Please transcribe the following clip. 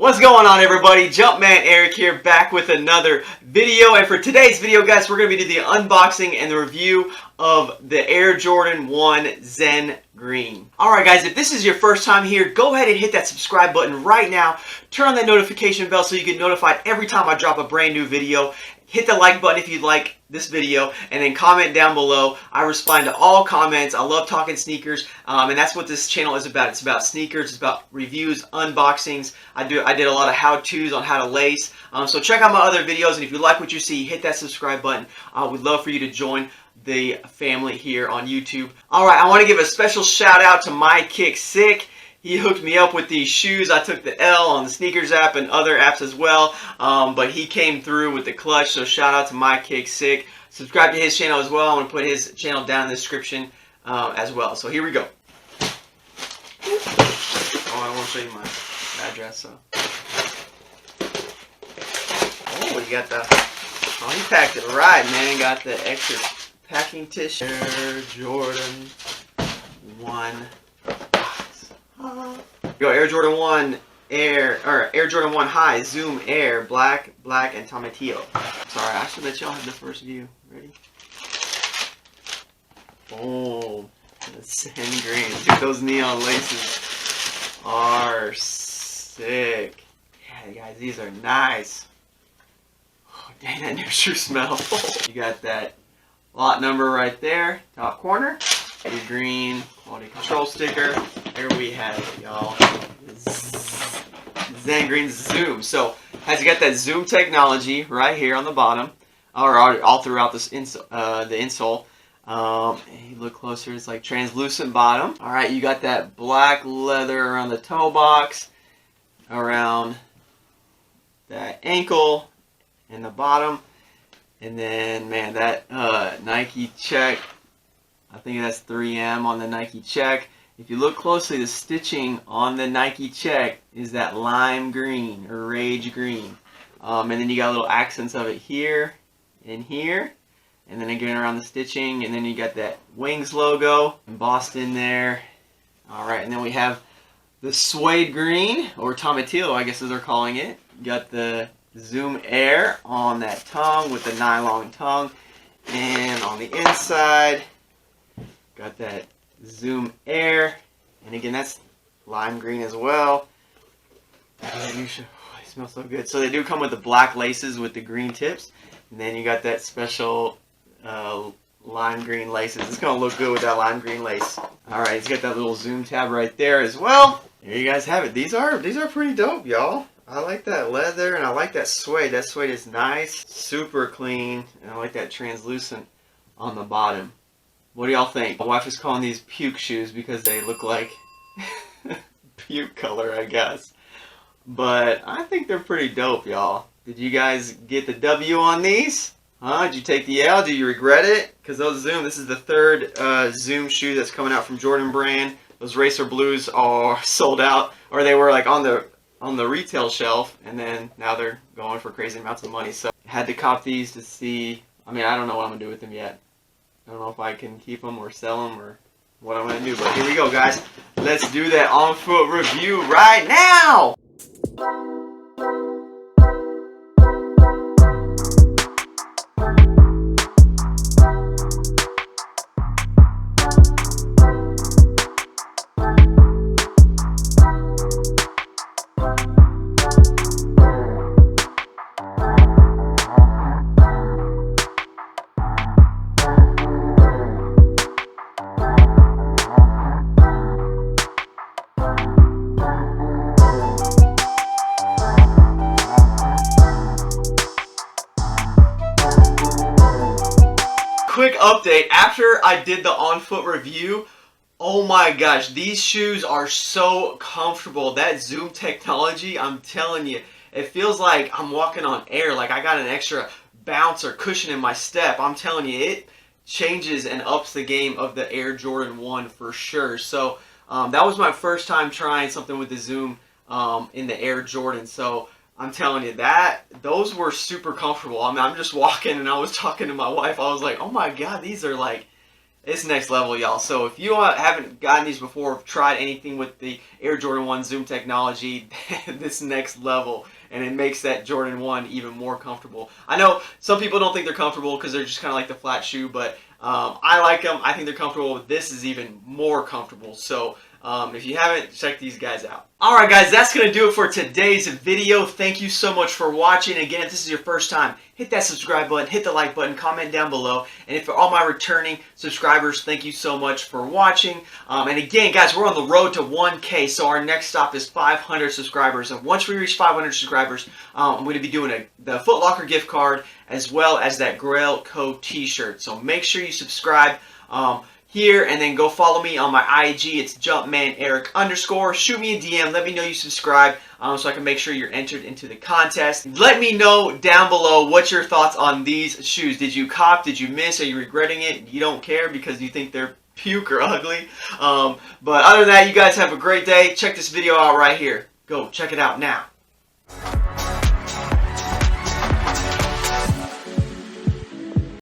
What's going on, everybody? Jumpman Eric here, back with another video. And for today's video, guys, we're going to be doing the unboxing and the review of the Air Jordan 1 Zen Green. Alright guys, if this is your first time here, go ahead and hit that subscribe button right now. Turn on that notification bell so you get notified every time I drop a brand new video. Hit the like button if you like this video, and then comment down below. I respond to all comments. I love talking sneakers, and that's what this channel is about. It's about sneakers, it's about reviews, unboxings. I did a lot of how-tos on how to lace. So check out my other videos, and if you like what you see, hit that subscribe button. We'd love for you to join the family here on YouTube. Alright, I want to give a special shout out to My Kick Sick. He hooked me up with these shoes. I took the L on the sneakers app and other apps as well, but he came through with the clutch, so shout out to My Kick Sick. Subscribe to his channel as well. I'm going to put his channel down in the description as well. So here we go. Oh, I want to show you my address. So. Oh, you got the... Oh, he packed it right, man. Got the extra packing tissue. Air Jordan 1. Go Air Jordan 1 Air Jordan 1 High Zoom Air black and tomatillo. Sorry, I should let y'all have the first view. Ready? Boom. The Zen Green. Dude, those neon laces are sick. Yeah, guys, these are nice. Oh, dang, that new shoe smell. You got that lot number right there, top corner. The green quality control sticker. Here we have it, y'all. Zen Green Zoom. So, has got that zoom technology right here on the bottom, or all throughout this the insole. You look closer, it's like translucent bottom. All right, you got that black leather around the toe box, around that ankle, and the bottom, and then man, that Nike check. I think that's 3M on the Nike check. If you look closely, the stitching on the Nike check is that lime green or rage green. And then you got little accents of it here and here. And then again around the stitching. And then you got that Wings logo embossed in there. Alright, and then we have the suede green, or tomatillo I guess as they're calling it. You got the Zoom Air on that tongue with the nylon tongue. And on the inside, got that Zoom Air, and again that's lime green as well. Oh, they smell so good. So they do come with the black laces with the green tips, and then you got that special lime green laces. It's gonna look good with that lime green lace. All right, it's got that little zoom tab right there as well. There you guys have it. These are pretty dope, y'all. I like that leather, and I like that suede. That suede is nice, super clean, and I like that translucent on the bottom. What do y'all think? My wife is calling these puke shoes because they look like puke color, I guess. But I think they're pretty dope, y'all. Did you guys get the W on these? Huh? Did you take the L? Do you regret it? Because those Zoom, this is the third Zoom shoe that's coming out from Jordan brand. Those Racer Blues are sold out, or they were like on the retail shelf, and then now they're going for crazy amounts of money. So I had to cop these to see. I mean, I don't know what I'm gonna do with them yet. I don't know if I can keep them or sell them or what I'm going to do. But here we go, guys. Let's do that on-foot review right now. Quick update, after I did the on-foot review, oh my gosh, these shoes are so comfortable. That Zoom technology, I'm telling you, it feels like I'm walking on air, like I got an extra bounce or cushion in my step. I'm telling you, it changes and ups the game of the Air Jordan 1 for sure. So that was my first time trying something with the Zoom in the Air Jordan. So I'm telling you, those were super comfortable. I mean, I'm just walking and I was talking to my wife. I was like, oh my God, these are like, It's next level, y'all. So if you haven't gotten these before, or tried anything with the Air Jordan 1 Zoom technology, this next level, and it makes that Jordan 1 even more comfortable. I know some people don't think they're comfortable because they're just kind of like the flat shoe, but I like them. I think they're comfortable. This is even more comfortable. So if you haven't, check these guys out. Alright guys, that's going to do it for today's video. Thank you so much for watching. Again, if this is your first time, hit that subscribe button, hit the like button, comment down below. And if for all my returning subscribers, thank you so much for watching. And again, guys, we're on the road to 1K, so our next stop is 500 subscribers. And once we reach 500 subscribers, I'm going to be doing the Foot Locker gift card as well as that Grail Code t-shirt. So make sure you subscribe here, and then go follow me on my IG. It's Jumpman Eric _. Shoot me a DM. Let me know you subscribe so I can make sure you're entered into the contest. Let me know down below what's your thoughts on these shoes. Did you cop? Did you miss? Are you regretting it? You don't care because you think they're puke or ugly. But other than that, you guys have a great day. Check this video out right here. Go check it out now.